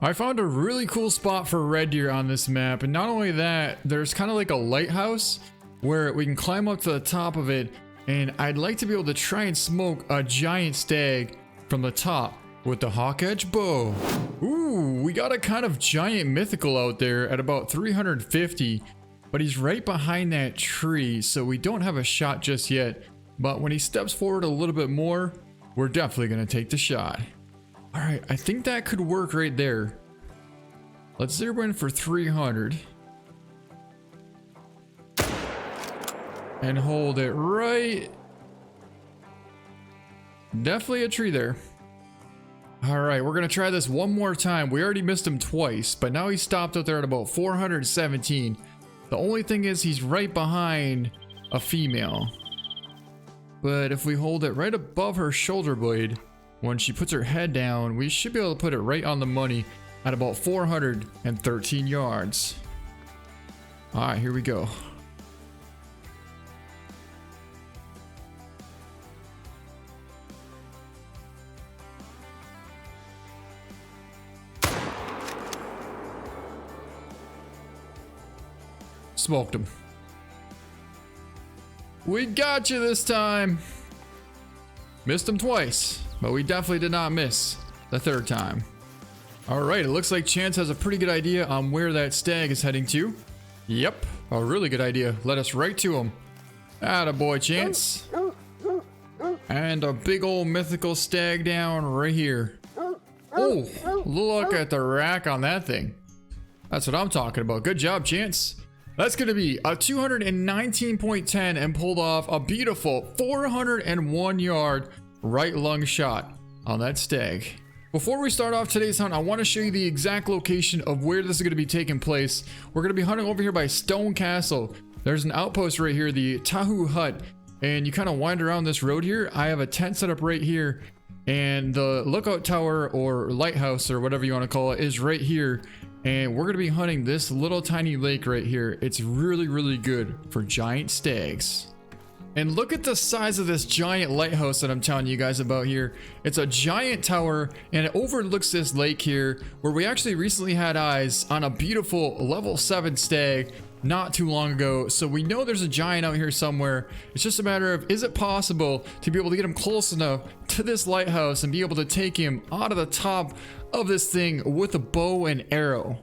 I found a really cool spot for red deer on this map, and not only that, there's kind of like a lighthouse where we can climb up to the top of it, and I'd like to be able to try and smoke a giant stag from the top with the hawk edge bow. Ooh, we got a kind of giant mythical out there at about 350, but he's right behind that tree, so we don't have a shot just yet. But when he steps forward a little bit more, we're definitely gonna take the shot. All right, I think that could work right there. Let's zero in for 300. And hold it right. Definitely a tree there. All right, we're gonna try this one more time. We already missed him twice, but now he stopped up there at about 417. The only thing is he's right behind a female. But if we hold it right above her shoulder blade, when she puts her head down, we should be able to put it right on the money at about 413 yards. All right, here we go. Smoked him. We got you this time. Missed him twice, but we definitely did not miss the third time. All right, it looks like Chance has a pretty good idea on where that stag is heading to. Yep, a really good idea. Led us right to him. Attaboy, Chance. And a big old mythical stag down right here. Oh, look at the rack on that thing. That's what I'm talking about. Good job, Chance. That's going to be a 219.10 and pulled off a beautiful 401 yard right lung shot on that stag. Before we start off today's hunt, I want to show you the exact location of where this is going to be taking place. We're going to be hunting over here by Stone Castle. There's an outpost right here, the Tahu Hut, and you kind of wind around this road here. I have a tent set up right here, and the lookout tower or lighthouse or whatever you want to call it is right here. And we're going to be hunting this little tiny lake right here. It's really, really good for giant stags. And look at the size of this giant lighthouse that I'm telling you guys about here. It's a giant tower and it overlooks this lake here where we actually recently had eyes on a beautiful level 7 stag not too long ago. So we know there's a giant out here somewhere. It's just a matter of, is it possible to be able to get him close enough to this lighthouse and be able to take him out of the top of this thing with a bow and arrow?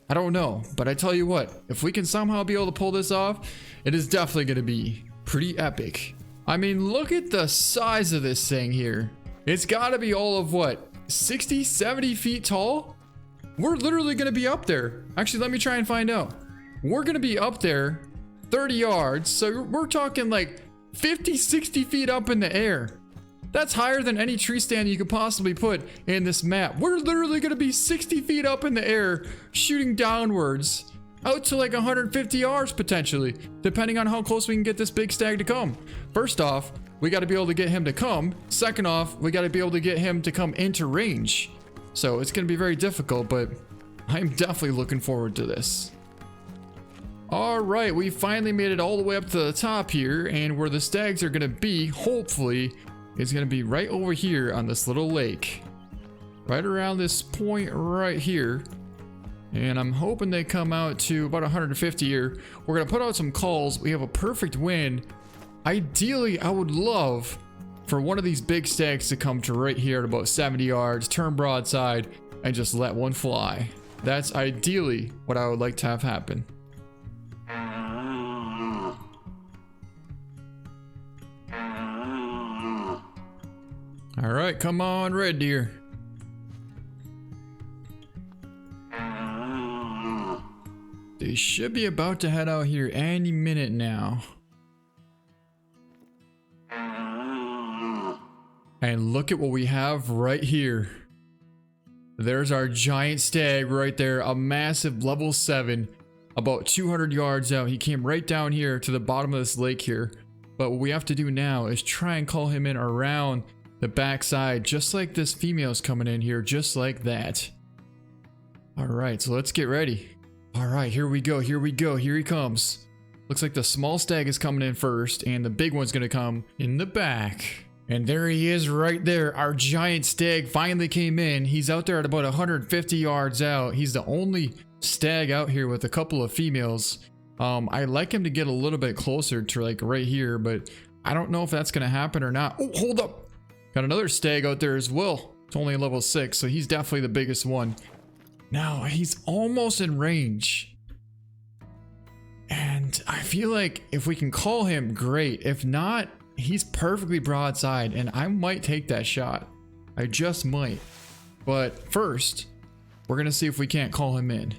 I don't know, but I tell you what, if we can somehow be able to pull this off, it is definitely going to be pretty epic. I mean, look at the size of this thing here. It's got to be all of what, 60, 70 feet tall? We're literally going to be up there. Actually, let me try and find out. We're going to be up there 30 yards. So we're talking like 50, 60 feet up in the air. That's higher than any tree stand you could possibly put in this map. We're literally going to be 60 feet up in the air, shooting downwards, out to like 150 yards potentially, depending on how close we can get this big stag to come. First off, we got to be able to get him to come. Second off, we got to be able to get him to come into range. So it's going to be very difficult, but I'm definitely looking forward to this. All right, we finally made it all the way up to the top here, and where the stags are going to be, hopefully, is going to be right over here on this little lake. Right around this point right here. And I'm hoping they come out to about 150 here. We're going to put out some calls. We have a perfect wind. Ideally, I would love for one of these big stags to come to right here at about 70 yards, turn broadside, and just let one fly. That's ideally what I would like to have happen. All right, come on, red deer. They should be about to head out here any minute now. And look at what we have right here. There's our giant stag right there, a massive level 7, about 200 yards out. He came right down here to the bottom of this lake here. But what we have to do now is try and call him in around the backside, just like this female's coming in here, just like that. All right, so let's get ready. All right, here we go, here we go, here he comes. Looks like the small stag is coming in first, and the big one's gonna come in the back. And there he is right there. Our giant stag finally came in. He's out there at about 150 yards out. He's the only stag out here with a couple of females. I like him to get a little bit closer to like right here, but I don't know if that's going to happen or not. Oh, hold up. Got another stag out there as well. It's only level 6, so he's definitely the biggest one. Now, he's almost in range. And I feel like if we can call him, great. If not, he's perfectly broadside, and I might take that shot. I just might. But first, we're gonna see if we can't call him in.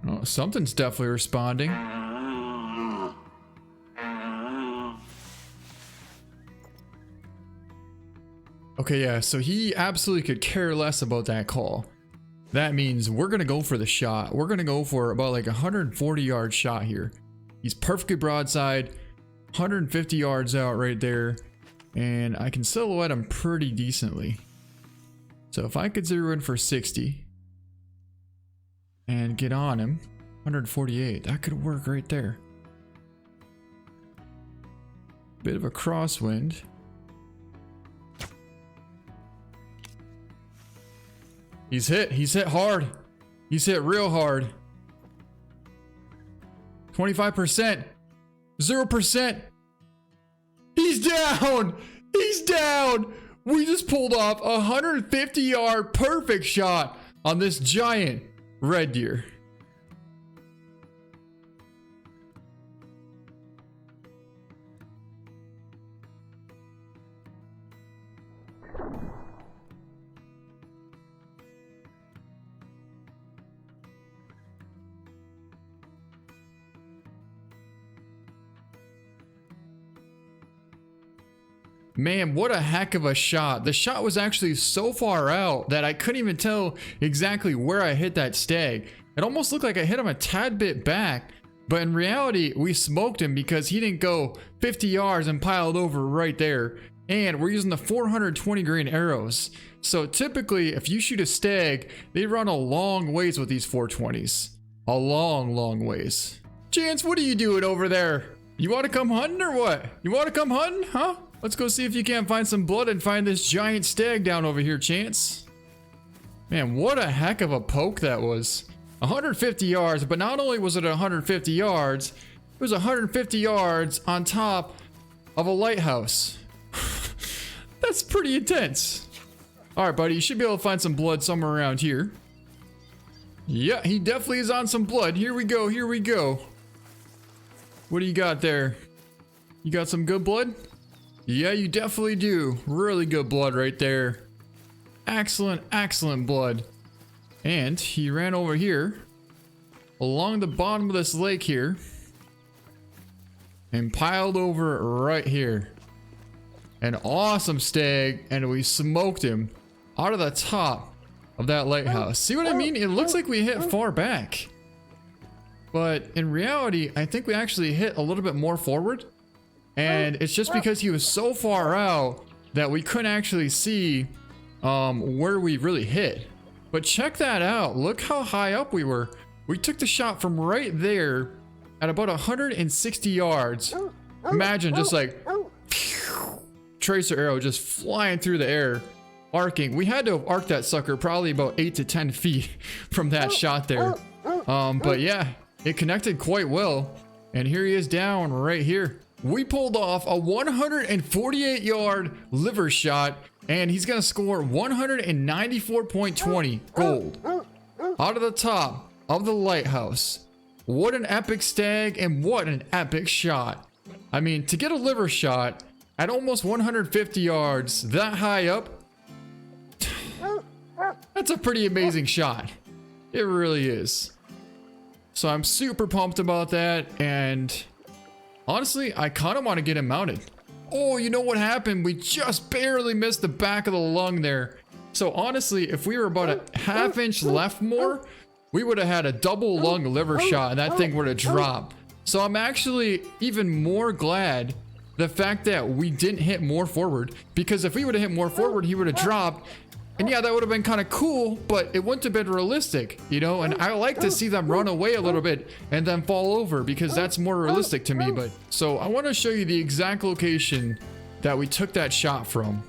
Oh, something's definitely responding. Okay, yeah, so he absolutely could care less about that call. That means we're gonna go for the shot. We're gonna go for about like 140 yard shot here. He's perfectly broadside, 150 yards out right there, and I can silhouette him pretty decently. So if I could zero in for 60 and get on him, 148, that could work right there. Bit of a crosswind. He's hit hard. He's hit real hard. 25%, 0%. He's down. He's down. We just pulled off a 150 yard perfect shot on this giant red deer. Man, what a heck of a shot. The shot was actually so far out that I couldn't even tell exactly where I hit that stag. It almost looked like I hit him a tad bit back, but in reality, we smoked him because he didn't go 50 yards and piled over right there. And we're using the 420 grain arrows. So typically, if you shoot a stag, they run a long ways with these 420s. A long ways. Chance, what are you doing over there? You want to come hunting or what? You want to come hunting, huh? Let's go see if you can't find some blood and find this giant stag down over here, Chance. Man, what a heck of a poke that was. 150 yards, but not only was it 150 yards, it was 150 yards on top of a lighthouse. That's pretty intense. All right, buddy, you should be able to find some blood somewhere around here. Yeah, he definitely is on some blood. Here we go, here we go. What do you got there? You got some good blood? Yeah, you definitely do. Really good blood right there. Excellent, excellent blood. And he ran over here along the bottom of this lake here and piled over right here. An awesome stag, and we smoked him out of the top of that lighthouse. See what I mean? It looks like we hit far back, but in reality, I think we actually hit a little bit more forward. And it's just because he was so far out that we couldn't actually see where we really hit. But check that out. Look how high up we were. We took the shot from right there at about 160 yards. Imagine just like tracer arrow just flying through the air, arcing. We had to have arced that sucker probably about 8 to 10 feet from that shot there. But yeah, it connected quite well. And here he is down right here. We pulled off a 148 yard liver shot, and he's gonna score 194.20 gold out of the top of the lighthouse. What an epic stag, and what an epic shot. I mean, to get a liver shot at almost 150 yards that high up, that's a pretty amazing shot. It really is. So I'm super pumped about that, and honestly, I kind of want to get him mounted. Oh, you know what happened? We just barely missed the back of the lung there. So honestly, if we were about a ½ inch left more, we would have had a double lung liver shot and that thing would have dropped. So I'm actually even more glad the fact that we didn't hit more forward, because if we would have hit more forward, he would have dropped And yeah, that would have been kind of cool, but it wouldn't have been realistic, you know? And I like to see them run away a little bit and then fall over because that's more realistic to me. But so I want to show you the exact location that we took that shot from.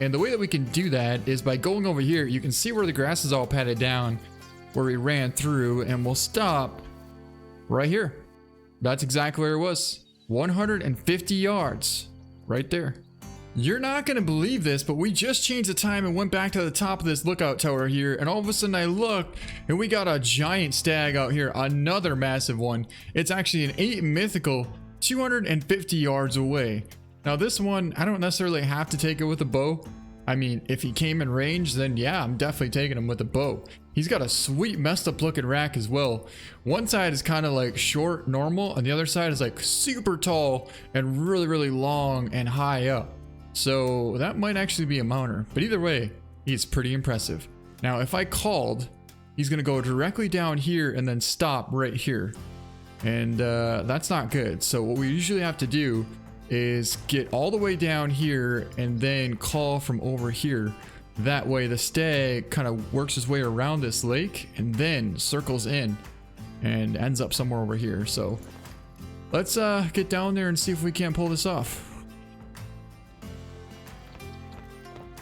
And the way that we can do that is by going over here. You can see where the grass is all patted down, where we ran through, and we'll stop right here. That's exactly where it was. 150 yards right there. You're not going to believe this, but we just changed the time and went back to the top of this lookout tower here, and all of a sudden I look and we got a giant stag out here, another massive one. It's actually an 8 mythical 250 yards away. Now this one, I don't necessarily have to take it with a bow. I mean, if he came in range, then yeah, I'm definitely taking him with a bow. He's got a sweet messed up looking rack as well. One side is kind of like short, normal, and the other side is like super tall and really, really long and high up. So that might actually be a mounter, but either way, he's pretty impressive. Now, if I called, he's gonna go directly down here and then stop right here. And that's not good. So what we usually have to do is get all the way down here and then call from over here. That way the stag kind of works his way around this lake and then circles in and ends up somewhere over here. So let's get down there and see if we can't pull this off.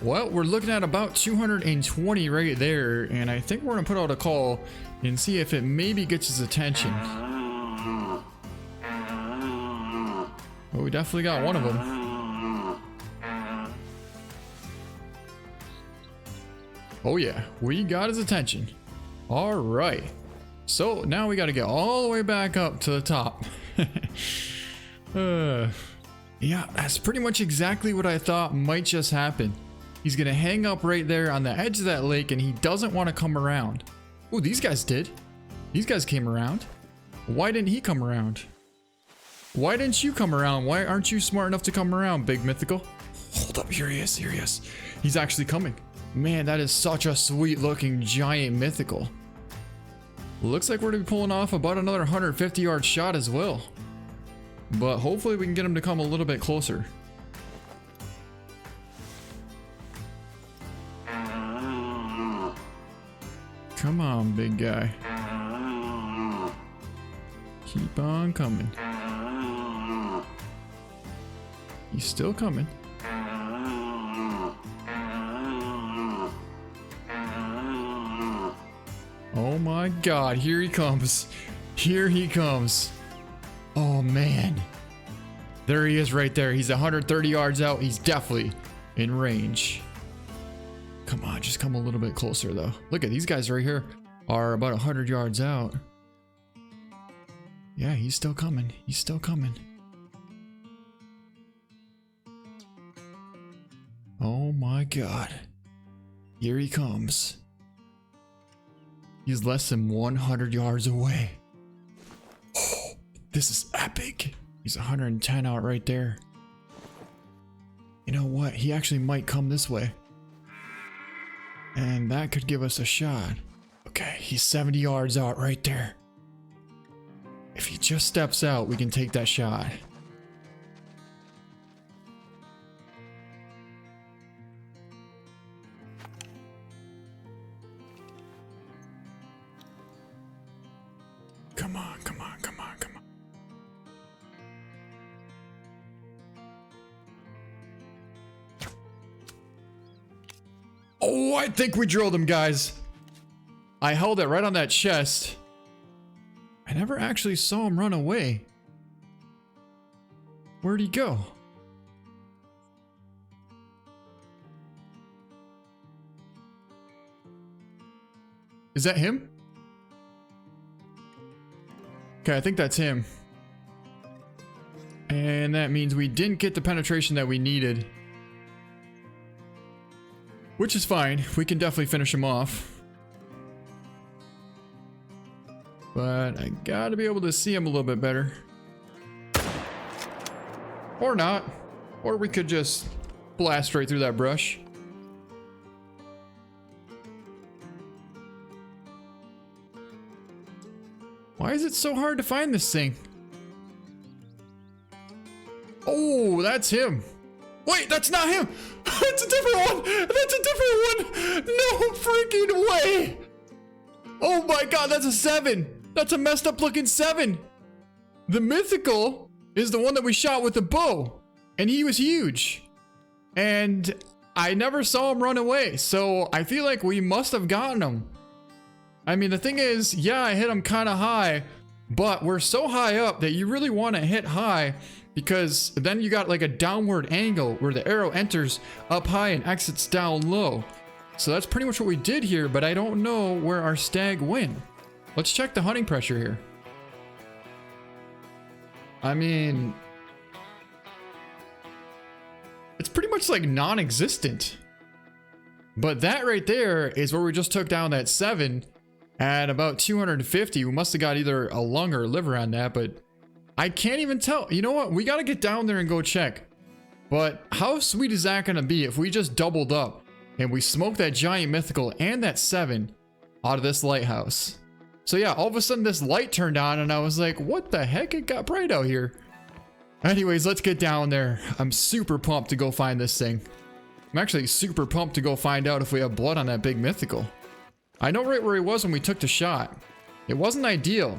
Well, we're looking at about 220 right there, and I think we're gonna put out a call and see if it maybe gets his attention. Well, we definitely got one of them. Oh yeah, we got his attention. All right. So now we got to get all the way back up to the top. Yeah, that's pretty much exactly what I thought might just happen. He's going to hang up right there on the edge of that lake, and he doesn't want to come around. Oh, these guys did. These guys came around. Why didn't he come around? Why didn't you come around? Why aren't you smart enough to come around, big mythical? Hold up, here he is, here he is. He's actually coming. Man, that is such a sweet looking giant mythical. Looks like we're gonna be pulling off about another 150 yard shot as well. But hopefully we can get him to come a little bit closer. Come on, big guy. Keep on coming. He's still coming. Oh my God, here he comes. Here he comes. Oh man. There he is right there. He's 130 yards out. He's definitely in range. Come on, just come a little bit closer though. Look at these guys right here are about 100 yards out. Yeah, he's still coming. He's still coming. Oh my God. Here he comes. He's less than 100 yards away. Oh, this is epic. He's 110 out right there. You know what? He actually might come this way. And that could give us a shot. Okay, he's 70 yards out right there. If he just steps out, we can take that shot. Come on, come on, come on, come on. Oh, I think we drilled him, guys. I held it right on that chest. I never actually saw him run away. Where'd he go? Is that him? Okay, I think that's him. And that means we didn't get the penetration that we needed. Which is fine. We can definitely finish him off. But I gotta be able to see him a little bit better. Or not. Or we could just blast right through that brush. Why is it so hard to find this thing? Oh, that's him. Wait, that's not him. That's a different one. That's a different one. No freaking way. Oh my god, that's a 7. That's a messed up looking 7. The mythical is the one that we shot with the bow, and he was huge. And I never saw him run away, so I feel like we must have gotten him. I mean, the thing is, yeah, I hit him kind of high, but we're so high up that you really want to hit high, because then you got like a downward angle where the arrow enters up high and exits down low. So that's pretty much what we did here, but I don't know where our stag went. Let's check the hunting pressure here. I mean, it's pretty much like non-existent. But that right there is where we just took down that 7 at about 250. We must have got either a lung or a liver on that, but I can't even tell. You know what? We got to get down there and go check. But how sweet is that going to be if we just doubled up and we smoked that giant mythical and that 7 out of this lighthouse? So yeah, all of a sudden this light turned on and I was like, what the heck? It got bright out here. Anyways, let's get down there. I'm super pumped to go find this thing. I'm actually super pumped to go find out if we have blood on that big mythical. I know right where he was when we took the shot. It wasn't ideal,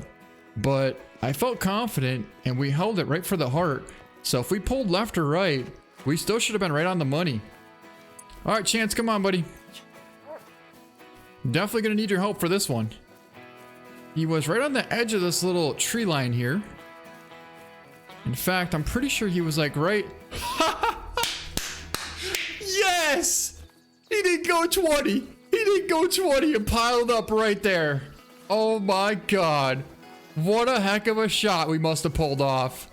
but I felt confident and we held it right for the heart. So if we pulled left or right, we still should have been right on the money. All right, Chance, come on, buddy. Definitely gonna need your help for this one. He was right on the edge of this little tree line here. In fact, I'm pretty sure he was like right. Yes! He didn't go 20. He didn't go 20 and piled up right there. Oh my god. What a heck of a shot we must have pulled off.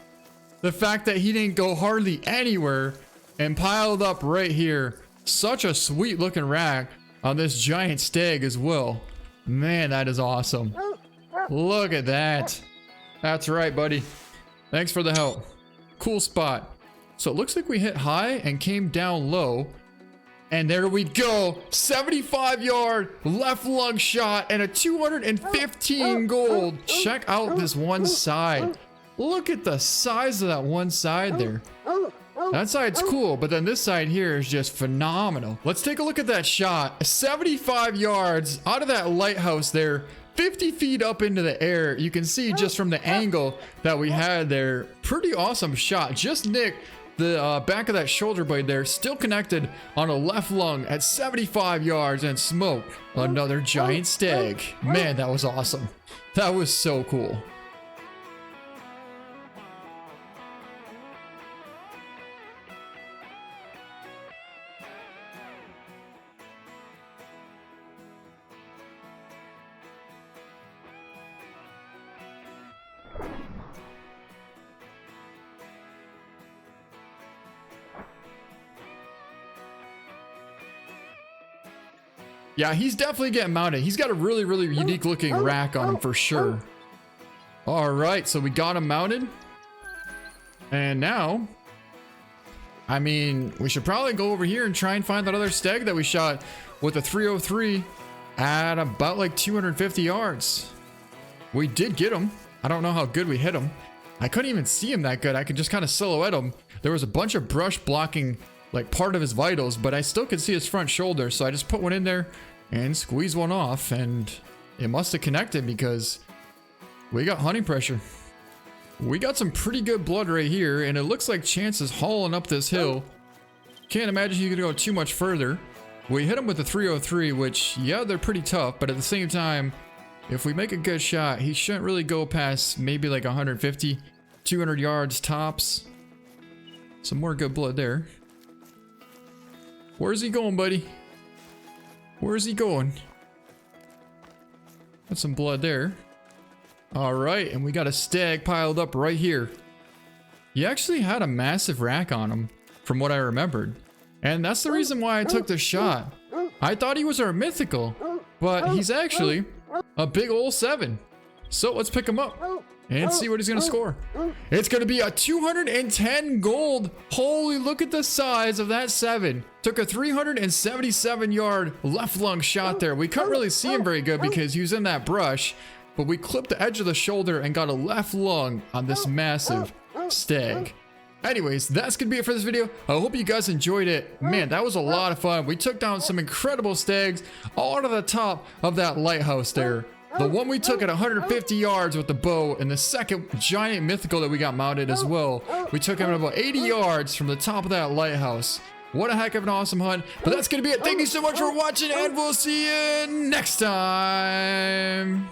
The fact that he didn't go hardly anywhere and piled up right here. Such a sweet looking rack on this giant stag as well. Man, that is awesome. Look at that. That's right, buddy. Thanks for the help. Cool spot. So it looks like we hit high and came down low. And there we go. 75 yard left lung shot and a 215 gold. Check out this one side. Look at the size of that one side there. That side's cool, but then this side here is just phenomenal. Let's take a look at that shot. 75 yards out of that lighthouse there. 50 feet up into the air. You can see just from the angle that we had there. Pretty awesome shot. Just nicked the back of that shoulder blade there. Still connected on a left lung at 75 yards and smoked another giant stag. Man, that was awesome. That was so cool. Yeah, he's definitely getting mounted. He's got a really, really unique looking rack on him for sure. All right, so we got him mounted. And now, I mean, we should probably go over here and try and find that other stag that we shot with a 303 at about like 250 yards. We did get him. I don't know how good we hit him. I couldn't even see him that good. I could just kind of silhouette him. There was a bunch of brush blocking like part of his vitals, but I still could see his front shoulder. So I just put one in there and squeezed one off, and it must have connected because we got hunting pressure. We got some pretty good blood right here, and it looks like Chance is hauling up this hill. Can't imagine he could go too much further. We hit him with the 303, which, yeah, they're pretty tough, but at the same time, if we make a good shot, he shouldn't really go past maybe like 150, 200 yards tops. Some more good blood there. Where's he going, buddy? Where's he going? Got some blood there. All right, and we got a stag piled up right here. He actually had a massive rack on him, from what I remembered. And that's the reason why I took the shot. I thought he was our mythical, but he's actually a big old 7. So let's pick him up and see what he's gonna score. It's gonna be a 210 gold. Holy, look at the size of that 7. Took a 377 yard left lung shot there. We couldn't really see him very good because he was in that brush, but we clipped the edge of the shoulder and got a left lung on this massive stag. Anyways, that's gonna be it for this video. I hope you guys enjoyed it. Man, that was a lot of fun. We took down some incredible stags all to the top of that lighthouse there. The one we took at 150 yards with the bow, and the second giant mythical that we got mounted as well. We took him at about 80 yards from the top of that lighthouse. What a heck of an awesome hunt. But that's gonna be it. Thank you so much for watching, and we'll see you next time.